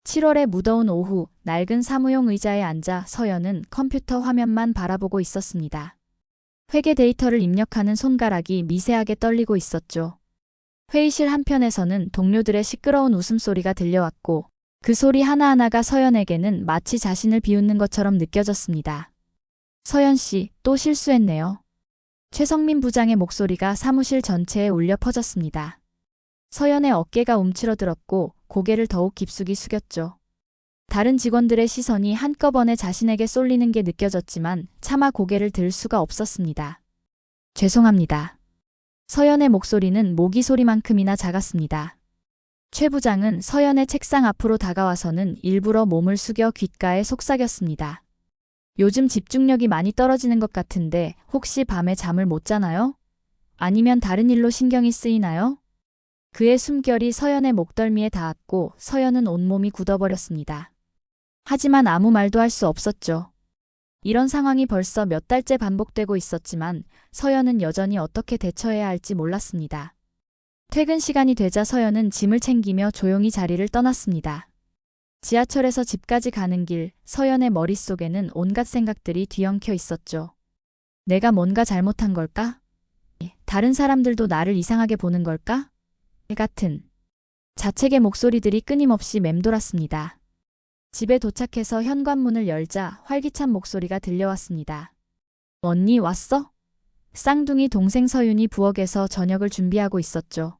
7월의 무더운 오후, 낡은 사무용 의자에 앉아 서연은 컴퓨터 화면만 바라보고 있었습니다. 회계 데이터를 입력하는 손가락이 미세하게 떨리고 있었죠. 회의실 한편에서는 동료들의 시끄러운 웃음소리가 들려왔고 그 소리 하나하나가 서연에게는 마치 자신을 비웃는 것처럼 느껴졌습니다. 서연 씨, 또 실수했네요. 최성민 부장의 목소리가 사무실 전체에 울려 퍼졌습니다. 서연의 어깨가 움츠러들었고 고개를 더욱 깊숙이 숙였죠. 다른 직원들의 시선이 한꺼번에 자신에게 쏠리는 게 느껴졌지만 차마 고개를 들 수가 없었습니다. 죄송합니다. 서연의 목소리는 모기 소리만큼이나 작았습니다. 최 부장은 서연의 책상 앞으로 다가와서는 일부러 몸을 숙여 귓가에 속삭였습니다. 요즘 집중력이 많이 떨어지는 것 같은데 혹시 밤에 잠을 못 자나요? 아니면 다른 일로 신경이 쓰이나요? 그의 숨결이 서연의 목덜미에 닿았고 서연은 온몸이 굳어버렸습니다. 하지만 아무 말도 할 수 없었죠. 이런 상황이 벌써 몇 달째 반복되고 있었지만 서연은 여전히 어떻게 대처해야 할지 몰랐습니다. 퇴근 시간이 되자 서연은 짐을 챙기며 조용히 자리를 떠났습니다. 지하철에서 집까지 가는 길, 서연의 머릿속에는 온갖 생각들이 뒤엉켜 있었죠. 내가 뭔가 잘못한 걸까? 다른 사람들도 나를 이상하게 보는 걸까? 같은 자책의 목소리들이 끊임없이 맴돌았습니다. 집에 도착해서 현관문을 열자 활기찬 목소리가 들려왔습니다. 언니 왔어? 쌍둥이 동생 서윤이 부엌에서 저녁을 준비하고 있었죠.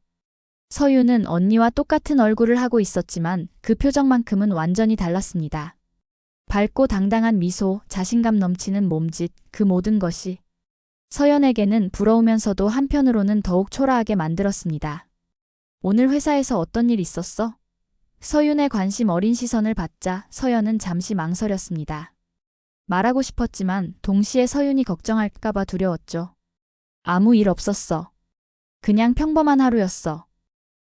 서윤은 언니와 똑같은 얼굴을 하고 있었지만 그 표정만큼은 완전히 달랐습니다. 밝고 당당한 미소, 자신감 넘치는 몸짓, 그 모든 것이 서연에게는 부러우면서도 한편으로는 더욱 초라하게 만들었습니다. 오늘 회사에서 어떤 일 있었어? 서윤의 관심 어린 시선을 받자 서연은 잠시 망설였습니다. 말하고 싶었지만 동시에 서윤이 걱정할까봐 두려웠죠. 아무 일 없었어. 그냥 평범한 하루였어.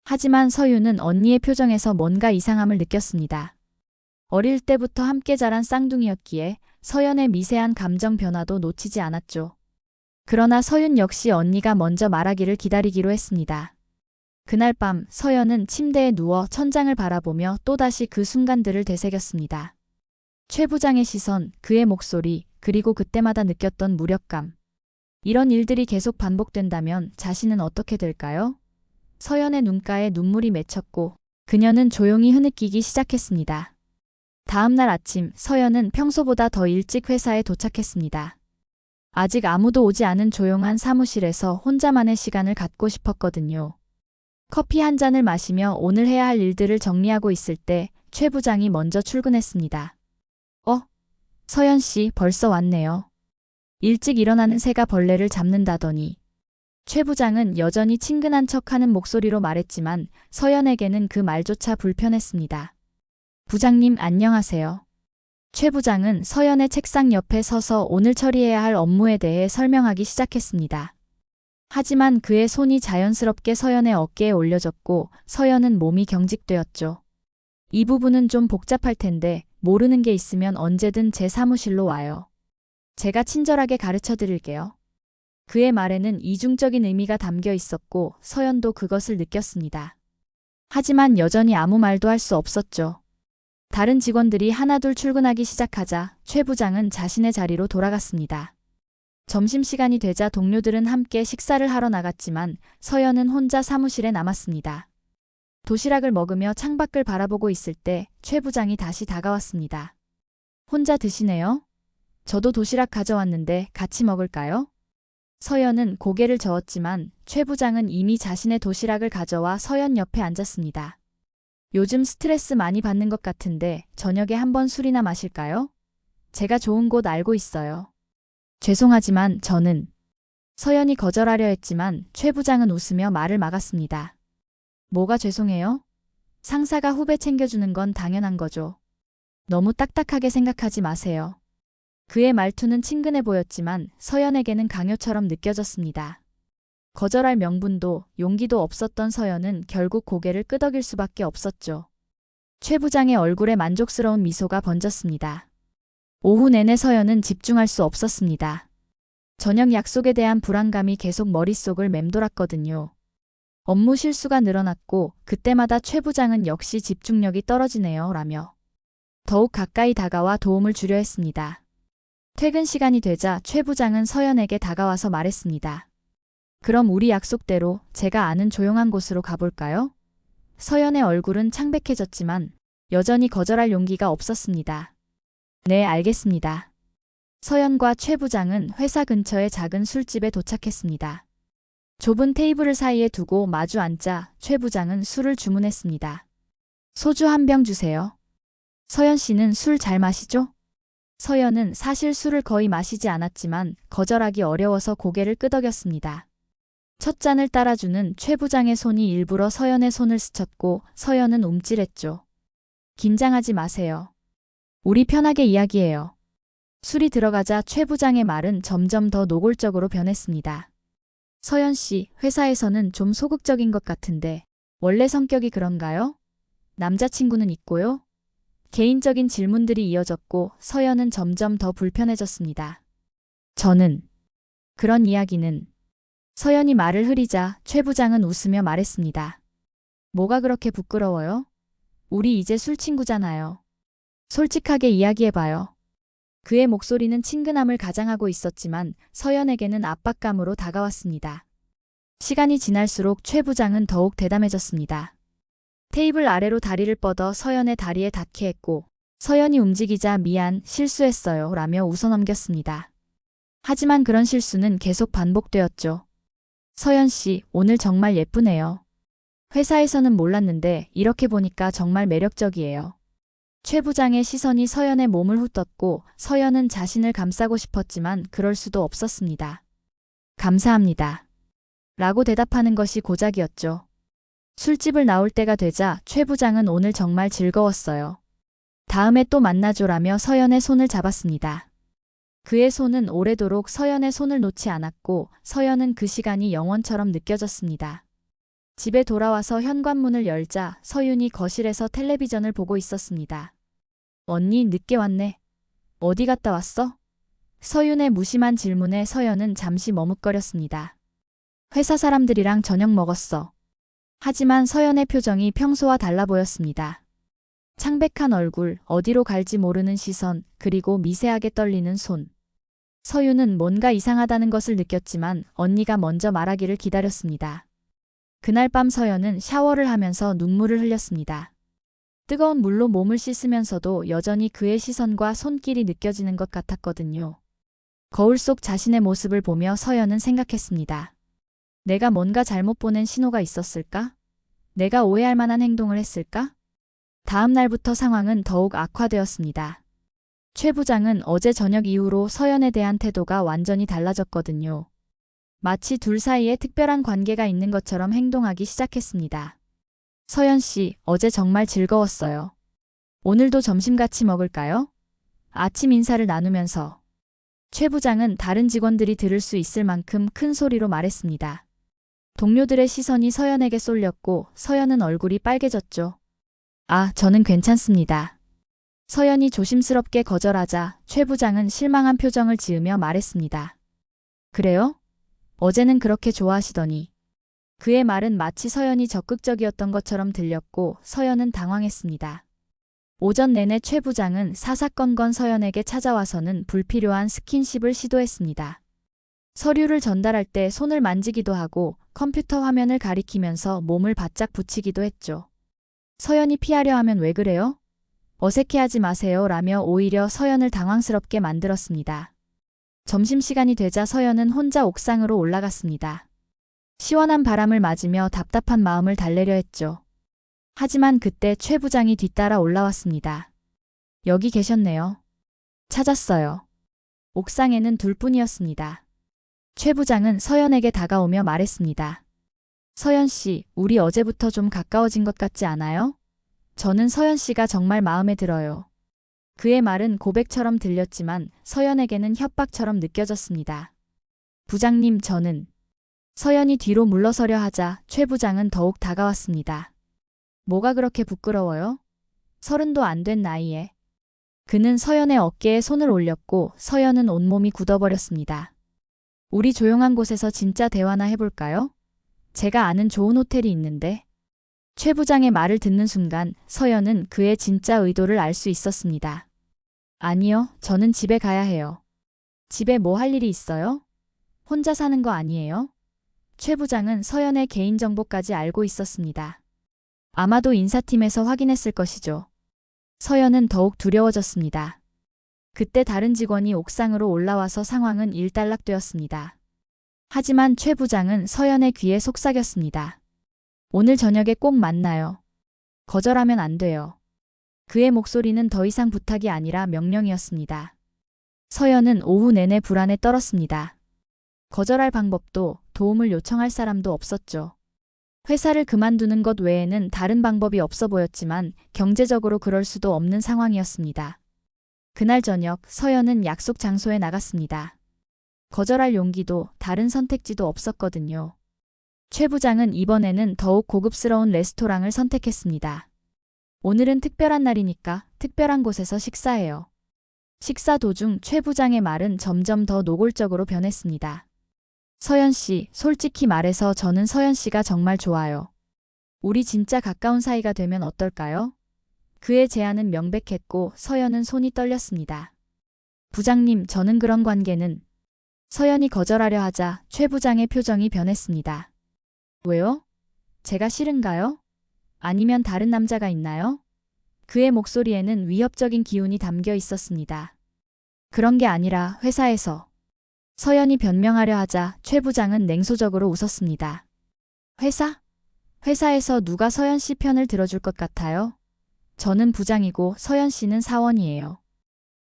하지만 서윤은 언니의 표정에서 뭔가 이상함을 느꼈습니다. 어릴 때부터 함께 자란 쌍둥이였기에 서연의 미세한 감정 변화도 놓치지 않았죠. 그러나 서윤 역시 언니가 먼저 말하기를 기다리기로 했습니다. 그날 밤 서연은 침대에 누워 천장을 바라보며 또다시 그 순간들을 되새겼습니다. 최 부장의 시선, 그의 목소리, 그리고 그때마다 느꼈던 무력감. 이런 일들이 계속 반복된다면 자신은 어떻게 될까요? 서연의 눈가에 눈물이 맺혔고 그녀는 조용히 흐느끼기 시작했습니다. 다음 날 아침 서연은 평소보다 더 일찍 회사에 도착했습니다. 아직 아무도 오지 않은 조용한 사무실에서 혼자만의 시간을 갖고 싶었거든요. 커피 한 잔을 마시며 오늘 해야 할 일들을 정리하고 있을 때 최 부장이 먼저 출근했습니다. 서연 씨 벌써 왔네요. 일찍 일어나는 새가 벌레를 잡는다더니. 최 부장은 여전히 친근한 척하는 목소리로 말했지만 서연에게는 그 말조차 불편했습니다. 부장님 안녕하세요. 최 부장은 서연의 책상 옆에 서서 오늘 처리해야 할 업무에 대해 설명하기 시작했습니다. 하지만 그의 손이 자연스럽게 서연의 어깨에 올려졌고 서연은 몸이 경직되었죠. 이 부분은 좀 복잡할 텐데 모르는 게 있으면 언제든 제 사무실로 와요. 제가 친절하게 가르쳐 드릴게요. 그의 말에는 이중적인 의미가 담겨 있었고 서연도 그것을 느꼈습니다. 하지만 여전히 아무 말도 할 수 없었죠. 다른 직원들이 하나둘 출근하기 시작하자 최 부장은 자신의 자리로 돌아갔습니다. 점심시간이 되자 동료들은 함께 식사를 하러 나갔지만 서연은 혼자 사무실에 남았습니다. 도시락을 먹으며 창밖을 바라보고 있을 때 최 부장이 다시 다가왔습니다. 혼자 드시네요? 저도 도시락 가져왔는데 같이 먹을까요? 서연은 고개를 저었지만 최 부장은 이미 자신의 도시락을 가져와 서연 옆에 앉았습니다. 요즘 스트레스 많이 받는 것 같은데 저녁에 한번 술이나 마실까요? 제가 좋은 곳 알고 있어요. 죄송하지만 저는 서연이 거절하려 했지만 최 부장은 웃으며 말을 막았습니다. 뭐가 죄송해요? 상사가 후배 챙겨주는 건 당연한 거죠. 너무 딱딱하게 생각하지 마세요. 그의 말투는 친근해 보였지만 서연에게는 강요처럼 느껴졌습니다. 거절할 명분도 용기도 없었던 서연은 결국 고개를 끄덕일 수밖에 없었죠. 최 부장의 얼굴에 만족스러운 미소가 번졌습니다. 오후 내내 서연은 집중할 수 없었습니다. 저녁 약속에 대한 불안감이 계속 머릿속을 맴돌았거든요. 업무 실수가 늘어났고 그때마다 최 부장은 역시 집중력이 떨어지네요. 라며 더욱 가까이 다가와 도움을 주려 했습니다. 퇴근 시간이 되자 최 부장은 서연에게 다가와서 말했습니다. 그럼 우리 약속대로 제가 아는 조용한 곳으로 가볼까요? 서연의 얼굴은 창백해졌지만 여전히 거절할 용기가 없었습니다. 네, 알겠습니다. 서연과 최 부장은 회사 근처의 작은 술집에 도착했습니다. 좁은 테이블을 사이에 두고 마주 앉자 최 부장은 술을 주문했습니다. 소주 한 병 주세요. 서연 씨는 술 잘 마시죠? 서연은 사실 술을 거의 마시지 않았지만 거절하기 어려워서 고개를 끄덕였습니다. 첫 잔을 따라주는 최 부장의 손이 일부러 서연의 손을 스쳤고 서연은 움찔했죠. 긴장하지 마세요. 우리 편하게 이야기해요. 술이 들어가자 최 부장의 말은 점점 더 노골적으로 변했습니다. 서연 씨, 회사에서는 좀 소극적인 것 같은데 원래 성격이 그런가요? 남자친구는 있고요? 개인적인 질문들이 이어졌고 서연은 점점 더 불편해졌습니다. 저는 그런 이야기는 서연이 말을 흐리자 최 부장은 웃으며 말했습니다. 뭐가 그렇게 부끄러워요? 우리 이제 술 친구잖아요. 솔직하게 이야기해봐요. 그의 목소리는 친근함을 가장하고 있었지만 서연에게는 압박감으로 다가왔습니다. 시간이 지날수록 최 부장은 더욱 대담해졌습니다. 테이블 아래로 다리를 뻗어 서연의 다리에 닿게 했고 서연이 움직이자 미안, 실수했어요 라며 웃어넘겼습니다. 하지만 그런 실수는 계속 반복되었죠. 서연 씨, 오늘 정말 예쁘네요. 회사에서는 몰랐는데 이렇게 보니까 정말 매력적이에요. 최 부장의 시선이 서연의 몸을 훑었고 서연은 자신을 감싸고 싶었지만 그럴 수도 없었습니다. 감사합니다. 라고 대답하는 것이 고작이었죠. 술집을 나올 때가 되자 최 부장은 오늘 정말 즐거웠어요. 다음에 또 만나줘라며 서연의 손을 잡았습니다. 그의 손은 오래도록 서연의 손을 놓지 않았고 서연은 그 시간이 영원처럼 느껴졌습니다. 집에 돌아와서 현관문을 열자 서윤이 거실에서 텔레비전을 보고 있었습니다. 언니, 늦게 왔네. 어디 갔다 왔어? 서윤의 무심한 질문에 서연은 잠시 머뭇거렸습니다. 회사 사람들이랑 저녁 먹었어. 하지만 서연의 표정이 평소와 달라 보였습니다. 창백한 얼굴, 어디로 갈지 모르는 시선, 그리고 미세하게 떨리는 손. 서윤은 뭔가 이상하다는 것을 느꼈지만 언니가 먼저 말하기를 기다렸습니다. 그날 밤 서연은 샤워를 하면서 눈물을 흘렸습니다. 뜨거운 물로 몸을 씻으면서도 여전히 그의 시선과 손길이 느껴지는 것 같았거든요. 거울 속 자신의 모습을 보며 서연은 생각했습니다. 내가 뭔가 잘못 보낸 신호가 있었을까? 내가 오해할 만한 행동을 했을까? 다음 날부터 상황은 더욱 악화되었습니다. 최 부장은 어제 저녁 이후로 서연에 대한 태도가 완전히 달라졌거든요. 마치 둘 사이에 특별한 관계가 있는 것처럼 행동하기 시작했습니다. 서연 씨, 어제 정말 즐거웠어요. 오늘도 점심 같이 먹을까요? 아침 인사를 나누면서 최 부장은 다른 직원들이 들을 수 있을 만큼 큰 소리로 말했습니다. 동료들의 시선이 서연에게 쏠렸고 서연은 얼굴이 빨개졌죠. 아, 저는 괜찮습니다. 서연이 조심스럽게 거절하자 최 부장은 실망한 표정을 지으며 말했습니다. 그래요? 어제는 그렇게 좋아하시더니. 그의 말은 마치 서연이 적극적이었던 것처럼 들렸고 서연은 당황했습니다. 오전 내내 최 부장은 사사건건 서연에게 찾아와서는 불필요한 스킨십을 시도했습니다. 서류를 전달할 때 손을 만지기도 하고 컴퓨터 화면을 가리키면서 몸을 바짝 붙이기도 했죠. 서연이 피하려 하면 왜 그래요? 어색해하지 마세요 라며 오히려 서연을 당황스럽게 만들었습니다. 점심시간이 되자 서연은 혼자 옥상으로 올라갔습니다. 시원한 바람을 맞으며 답답한 마음을 달래려 했죠. 하지만 그때 최 부장이 뒤따라 올라왔습니다. 여기 계셨네요. 찾았어요. 옥상에는 둘뿐이었습니다. 최 부장은 서연에게 다가오며 말했습니다. 서연 씨, 우리 어제부터 좀 가까워진 것 같지 않아요? 저는 서연 씨가 정말 마음에 들어요. 그의 말은 고백처럼 들렸지만 서연에게는 협박처럼 느껴졌습니다. 부장님, 저는. 서연이 뒤로 물러서려 하자 최 부장은 더욱 다가왔습니다. 뭐가 그렇게 부끄러워요? 30도 안 된 나이에. 그는 서연의 어깨에 손을 올렸고 서연은 온몸이 굳어버렸습니다. 우리 조용한 곳에서 진짜 대화나 해볼까요? 제가 아는 좋은 호텔이 있는데. 최 부장의 말을 듣는 순간 서연은 그의 진짜 의도를 알 수 있었습니다. 아니요, 저는 집에 가야 해요. 집에 뭐 할 일이 있어요? 혼자 사는 거 아니에요? 최 부장은 서연의 개인정보까지 알고 있었습니다. 아마도 인사팀에서 확인했을 것이죠. 서연은 더욱 두려워졌습니다. 그때 다른 직원이 옥상으로 올라와서 상황은 일단락되었습니다. 하지만 최 부장은 서연의 귀에 속삭였습니다. 오늘 저녁에 꼭 만나요. 거절하면 안 돼요. 그의 목소리는 더 이상 부탁이 아니라 명령이었습니다. 서연은 오후 내내 불안에 떨었습니다. 거절할 방법도 도움을 요청할 사람도 없었죠. 회사를 그만두는 것 외에는 다른 방법이 없어 보였지만 경제적으로 그럴 수도 없는 상황이었습니다. 그날 저녁 서연은 약속 장소에 나갔습니다. 거절할 용기도 다른 선택지도 없었거든요. 최 부장은 이번에는 더욱 고급스러운 레스토랑을 선택했습니다. 오늘은 특별한 날이니까 특별한 곳에서 식사해요. 식사 도중 최 부장의 말은 점점 더 노골적으로 변했습니다. 서연 씨, 솔직히 말해서 저는 서연 씨가 정말 좋아요. 우리 진짜 가까운 사이가 되면 어떨까요? 그의 제안은 명백했고 서연은 손이 떨렸습니다. 부장님, 저는 그런 관계는. 서연이 거절하려 하자 최 부장의 표정이 변했습니다. 왜요? 제가 싫은가요? 아니면 다른 남자가 있나요? 그의 목소리에는 위협적인 기운이 담겨 있었습니다. 그런 게 아니라 회사에서. 서연이 변명하려 하자 최 부장은 냉소적으로 웃었습니다. 회사? 회사에서 누가 서연 씨 편을 들어줄 것 같아요? 저는 부장이고 서연 씨는 사원이에요.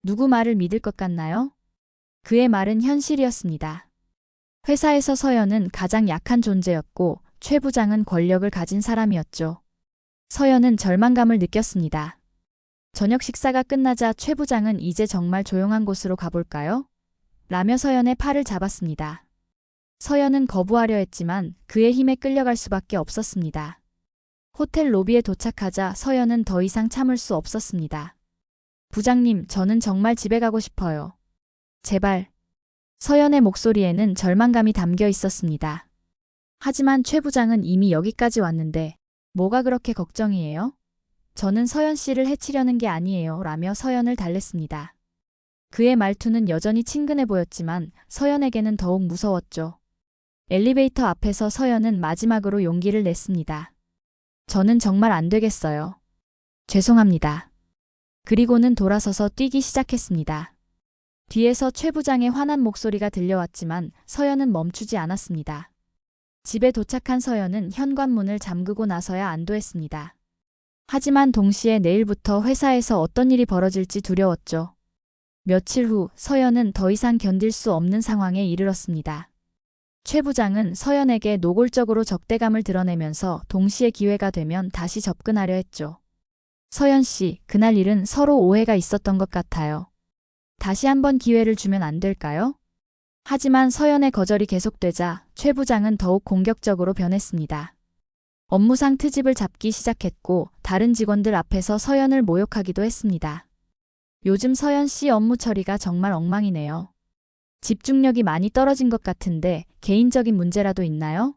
누구 말을 믿을 것 같나요? 그의 말은 현실이었습니다. 회사에서 서연은 가장 약한 존재였고 최 부장은 권력을 가진 사람이었죠. 서연은 절망감을 느꼈습니다. 저녁 식사가 끝나자 최 부장은 이제 정말 조용한 곳으로 가볼까요? 라며 서연의 팔을 잡았습니다. 서연은 거부하려 했지만 그의 힘에 끌려갈 수밖에 없었습니다. 호텔 로비에 도착하자 서연은 더 이상 참을 수 없었습니다. 부장님, 저는 정말 집에 가고 싶어요. 제발. 서연의 목소리에는 절망감이 담겨 있었습니다. 하지만 최 부장은 이미 여기까지 왔는데 뭐가 그렇게 걱정이에요? 저는 서연 씨를 해치려는 게 아니에요. 라며 서연을 달랬습니다. 그의 말투는 여전히 친근해 보였지만 서연에게는 더욱 무서웠죠. 엘리베이터 앞에서 서연은 마지막으로 용기를 냈습니다. 저는 정말 안 되겠어요. 죄송합니다. 그리고는 돌아서서 뛰기 시작했습니다. 뒤에서 최 부장의 화난 목소리가 들려왔지만 서연은 멈추지 않았습니다. 집에 도착한 서연은 현관문을 잠그고 나서야 안도했습니다. 하지만 동시에 내일부터 회사에서 어떤 일이 벌어질지 두려웠죠. 며칠 후 서연은 더 이상 견딜 수 없는 상황에 이르렀습니다. 최 부장은 서연에게 노골적으로 적대감을 드러내면서 동시에 기회가 되면 다시 접근하려 했죠. 서연 씨, 그날 일은 서로 오해가 있었던 것 같아요. 다시 한번 기회를 주면 안 될까요? 하지만 서연의 거절이 계속되자 최 부장은 더욱 공격적으로 변했습니다. 업무상 트집을 잡기 시작했고 다른 직원들 앞에서 서연을 모욕하기도 했습니다. 요즘 서연 씨 업무 처리가 정말 엉망이네요. 집중력이 많이 떨어진 것 같은데 개인적인 문제라도 있나요?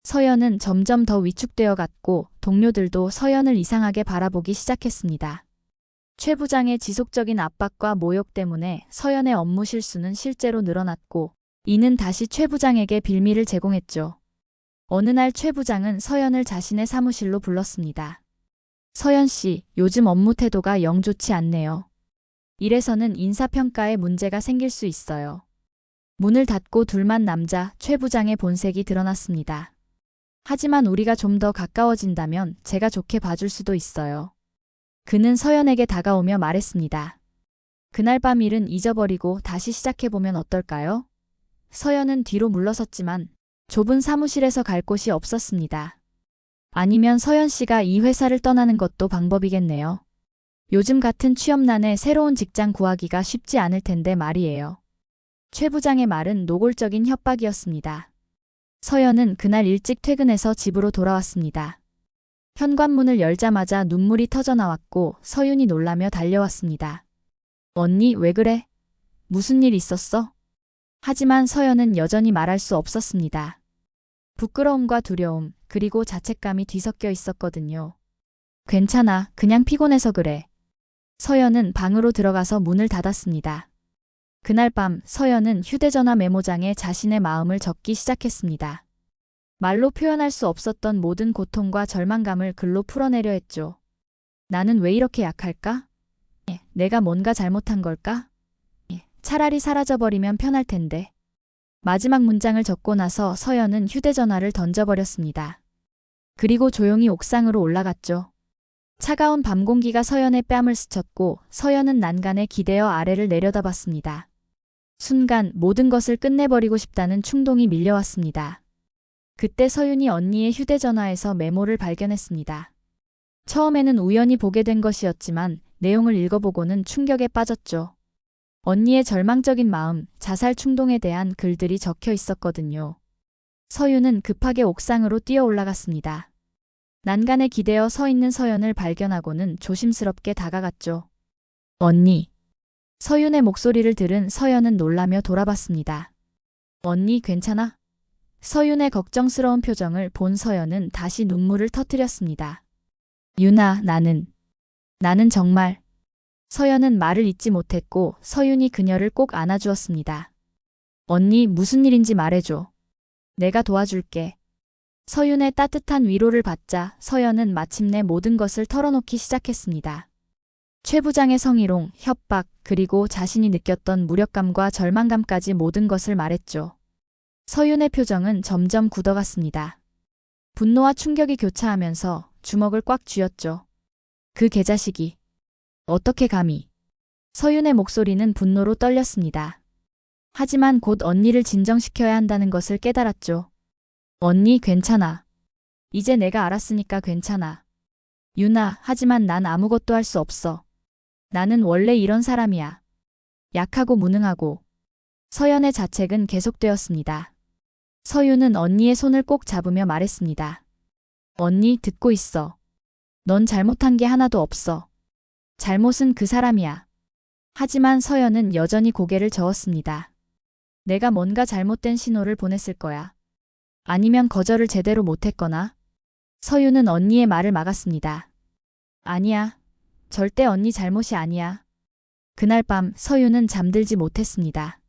서연은 점점 더 위축되어 갔고 동료들도 서연을 이상하게 바라보기 시작했습니다. 최 부장의 지속적인 압박과 모욕 때문에 서연의 업무 실수는 실제로 늘어났고 이는 다시 최 부장에게 빌미를 제공했죠. 어느 날 최 부장은 서연을 자신의 사무실로 불렀습니다. 서연 씨, 요즘 업무 태도가 영 좋지 않네요. 이래서는 인사평가에 문제가 생길 수 있어요. 문을 닫고 둘만 남자 최 부장의 본색이 드러났습니다. 하지만 우리가 좀 더 가까워진다면 제가 좋게 봐줄 수도 있어요. 그는 서연에게 다가오며 말했습니다. 그날 밤 일은 잊어버리고 다시 시작해보면 어떨까요? 서연은 뒤로 물러섰지만 좁은 사무실에서 갈 곳이 없었습니다. 아니면 서연 씨가 이 회사를 떠나는 것도 방법이겠네요. 요즘 같은 취업난에 새로운 직장 구하기가 쉽지 않을 텐데 말이에요. 최 부장의 말은 노골적인 협박이었습니다. 서연은 그날 일찍 퇴근해서 집으로 돌아왔습니다. 현관문을 열자마자 눈물이 터져나왔고 서윤이 놀라며 달려왔습니다. 언니, 왜 그래? 무슨 일 있었어? 하지만 서연은 여전히 말할 수 없었습니다. 부끄러움과 두려움, 그리고 자책감이 뒤섞여 있었거든요. 괜찮아, 그냥 피곤해서 그래. 서연은 방으로 들어가서 문을 닫았습니다. 그날 밤 서연은 휴대전화 메모장에 자신의 마음을 적기 시작했습니다. 말로 표현할 수 없었던 모든 고통과 절망감을 글로 풀어내려 했죠. 나는 왜 이렇게 약할까? 내가 뭔가 잘못한 걸까? 차라리 사라져버리면 편할 텐데. 마지막 문장을 적고 나서 서연은 휴대전화를 던져버렸습니다. 그리고 조용히 옥상으로 올라갔죠. 차가운 밤 공기가 서연의 뺨을 스쳤고 서연은 난간에 기대어 아래를 내려다봤습니다. 순간 모든 것을 끝내버리고 싶다는 충동이 밀려왔습니다. 그때 서윤이 언니의 휴대전화에서 메모를 발견했습니다. 처음에는 우연히 보게 된 것이었지만 내용을 읽어보고는 충격에 빠졌죠. 언니의 절망적인 마음, 자살 충동에 대한 글들이 적혀 있었거든요. 서윤은 급하게 옥상으로 뛰어 올라갔습니다. 난간에 기대어 서 있는 서연을 발견하고는 조심스럽게 다가갔죠. 언니. 서윤의 목소리를 들은 서연은 놀라며 돌아봤습니다. 언니 괜찮아? 서윤의 걱정스러운 표정을 본 서연은 다시 눈물을 터뜨렸습니다. 윤아, 나는 정말. 서연은 말을 잇지 못했고 서윤이 그녀를 꼭 안아주었습니다. 언니, 무슨 일인지 말해줘. 내가 도와줄게. 서윤의 따뜻한 위로를 받자 서연은 마침내 모든 것을 털어놓기 시작했습니다. 최 부장의 성희롱, 협박, 그리고 자신이 느꼈던 무력감과 절망감까지 모든 것을 말했죠. 서윤의 표정은 점점 굳어갔습니다. 분노와 충격이 교차하면서 주먹을 꽉 쥐었죠. 그 개자식이. 어떻게 감히. 서윤의 목소리는 분노로 떨렸습니다. 하지만 곧 언니를 진정시켜야 한다는 것을 깨달았죠. 언니 괜찮아. 이제 내가 알았으니까 괜찮아. 윤아, 하지만 난 아무것도 할 수 없어. 나는 원래 이런 사람이야. 약하고 무능하고. 서연의 자책은 계속되었습니다. 서윤은 언니의 손을 꼭 잡으며 말했습니다. 언니, 듣고 있어. 넌 잘못한 게 하나도 없어. 잘못은 그 사람이야. 하지만 서연은 여전히 고개를 저었습니다. 내가 뭔가 잘못된 신호를 보냈을 거야. 아니면 거절을 제대로 못했거나. 서윤은 언니의 말을 막았습니다. 아니야. 절대 언니 잘못이 아니야. 그날 밤 서윤은 잠들지 못했습니다.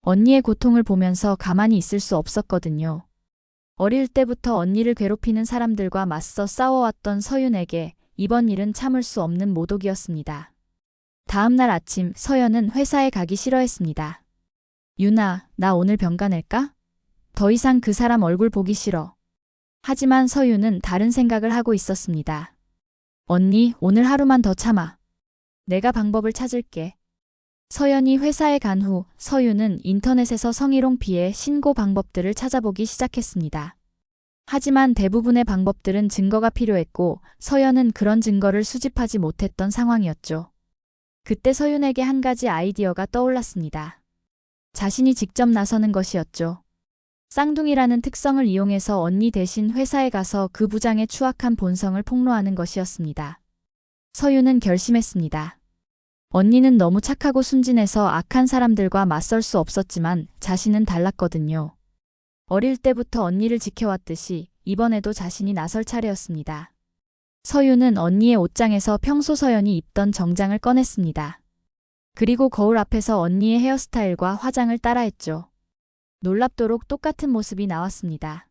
언니의 고통을 보면서 가만히 있을 수 없었거든요. 어릴 때부터 언니를 괴롭히는 사람들과 맞서 싸워왔던 서윤에게 이번 일은 참을 수 없는 모독이었습니다. 다음 날 아침 서연은 회사에 가기 싫어했습니다. 윤아, 나 오늘 병가 낼까? 더 이상 그 사람 얼굴 보기 싫어. 하지만 서윤은 다른 생각을 하고 있었습니다. 언니, 오늘 하루만 더 참아. 내가 방법을 찾을게. 서연이 회사에 간 후 서윤은 인터넷에서 성희롱 피해 신고 방법들을 찾아보기 시작했습니다. 하지만 대부분의 방법들은 증거가 필요했고 서연은 그런 증거를 수집하지 못했던 상황이었죠. 그때 서윤에게 한 가지 아이디어가 떠올랐습니다. 자신이 직접 나서는 것이었죠. 쌍둥이라는 특성을 이용해서 언니 대신 회사에 가서 그 부장의 추악한 본성을 폭로하는 것이었습니다. 서윤은 결심했습니다. 언니는 너무 착하고 순진해서 악한 사람들과 맞설 수 없었지만 자신은 달랐거든요. 어릴 때부터 언니를 지켜왔듯이 이번에도 자신이 나설 차례였습니다. 서윤은 언니의 옷장에서 평소 서연이 입던 정장을 꺼냈습니다. 그리고 거울 앞에서 언니의 헤어스타일과 화장을 따라했죠. 놀랍도록 똑같은 모습이 나왔습니다.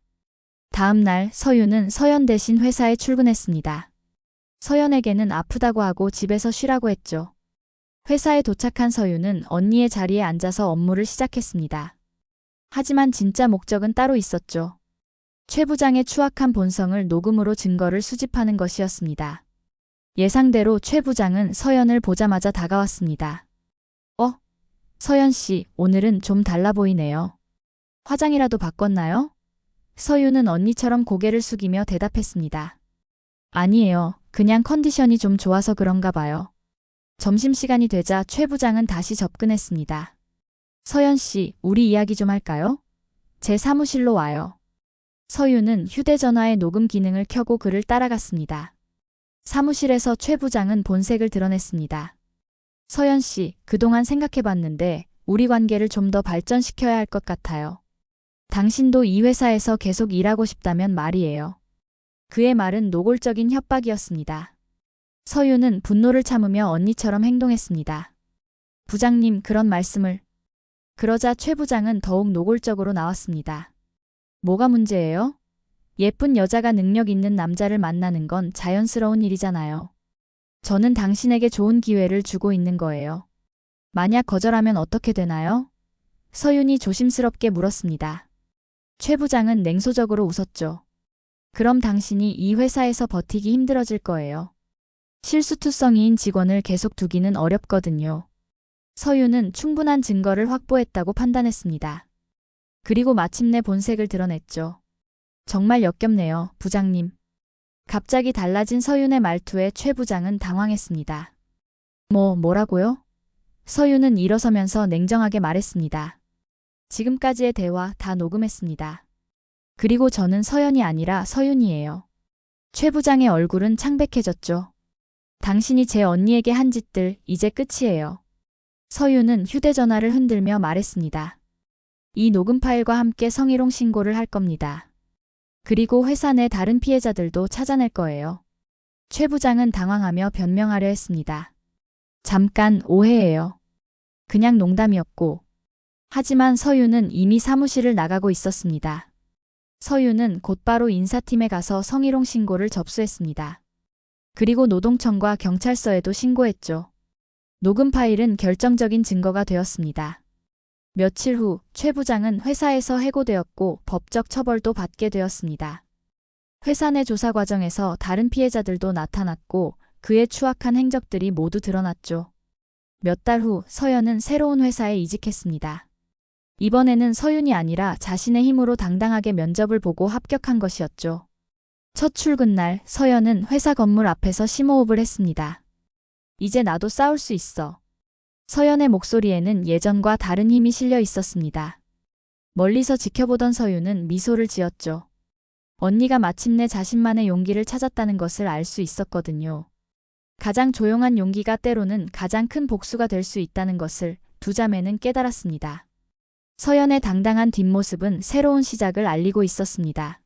다음 날 서윤은 서연 대신 회사에 출근했습니다. 서연에게는 아프다고 하고 집에서 쉬라고 했죠. 회사에 도착한 서윤은 언니의 자리에 앉아서 업무를 시작했습니다. 하지만 진짜 목적은 따로 있었죠. 최 부장의 추악한 본성을 녹음으로 증거를 수집하는 것이었습니다. 예상대로 최 부장은 서연을 보자마자 다가왔습니다. 서연 씨, 오늘은 좀 달라 보이네요. 화장이라도 바꿨나요? 서윤은 언니처럼 고개를 숙이며 대답했습니다. 아니에요. 그냥 컨디션이 좀 좋아서 그런가 봐요. 점심시간이 되자 최 부장은 다시 접근했습니다. 서연 씨, 우리 이야기 좀 할까요? 제 사무실로 와요. 서윤은 휴대전화의 녹음 기능을 켜고 그를 따라갔습니다. 사무실에서 최 부장은 본색을 드러냈습니다. 서연 씨, 그동안 생각해봤는데 우리 관계를 좀 더 발전시켜야 할 것 같아요. 당신도 이 회사에서 계속 일하고 싶다면 말이에요. 그의 말은 노골적인 협박이었습니다. 서윤은 분노를 참으며 언니처럼 행동했습니다. 부장님, 그런 말씀을. 그러자 최 부장은 더욱 노골적으로 나왔습니다. 뭐가 문제예요? 예쁜 여자가 능력 있는 남자를 만나는 건 자연스러운 일이잖아요. 저는 당신에게 좋은 기회를 주고 있는 거예요. 만약 거절하면 어떻게 되나요? 서윤이 조심스럽게 물었습니다. 최 부장은 냉소적으로 웃었죠. 그럼 당신이 이 회사에서 버티기 힘들어질 거예요. 실수투성이인 직원을 계속 두기는 어렵거든요. 서윤은 충분한 증거를 확보했다고 판단했습니다. 그리고 마침내 본색을 드러냈죠. 정말 역겹네요, 부장님. 갑자기 달라진 서윤의 말투에 최 부장은 당황했습니다. 뭐라고요? 서윤은 일어서면서 냉정하게 말했습니다. 지금까지의 대화 다 녹음했습니다. 그리고 저는 서연이 아니라 서윤이에요. 최 부장의 얼굴은 창백해졌죠. 당신이 제 언니에게 한 짓들 이제 끝이에요. 서윤은 휴대전화를 흔들며 말했습니다. 이 녹음 파일과 함께 성희롱 신고를 할 겁니다. 그리고 회사 내 다른 피해자들도 찾아낼 거예요. 최 부장은 당황하며 변명하려 했습니다. 잠깐, 오해예요. 그냥 농담이었고. 하지만 서윤은 이미 사무실을 나가고 있었습니다. 서윤은 곧바로 인사팀에 가서 성희롱 신고를 접수했습니다. 그리고 노동청과 경찰서에도 신고했죠. 녹음 파일은 결정적인 증거가 되었습니다. 며칠 후 최 부장은 회사에서 해고되었고 법적 처벌도 받게 되었습니다. 회사 내 조사 과정에서 다른 피해자들도 나타났고 그의 추악한 행적들이 모두 드러났죠. 몇 달 후 서연은 새로운 회사에 이직했습니다. 이번에는 서윤이 아니라 자신의 힘으로 당당하게 면접을 보고 합격한 것이었죠. 첫 출근 날 서연은 회사 건물 앞에서 심호흡을 했습니다. 이제 나도 싸울 수 있어. 서연의 목소리에는 예전과 다른 힘이 실려 있었습니다. 멀리서 지켜보던 서윤은 미소를 지었죠. 언니가 마침내 자신만의 용기를 찾았다는 것을 알 수 있었거든요. 가장 조용한 용기가 때로는 가장 큰 복수가 될 수 있다는 것을 두 자매는 깨달았습니다. 서연의 당당한 뒷모습은 새로운 시작을 알리고 있었습니다.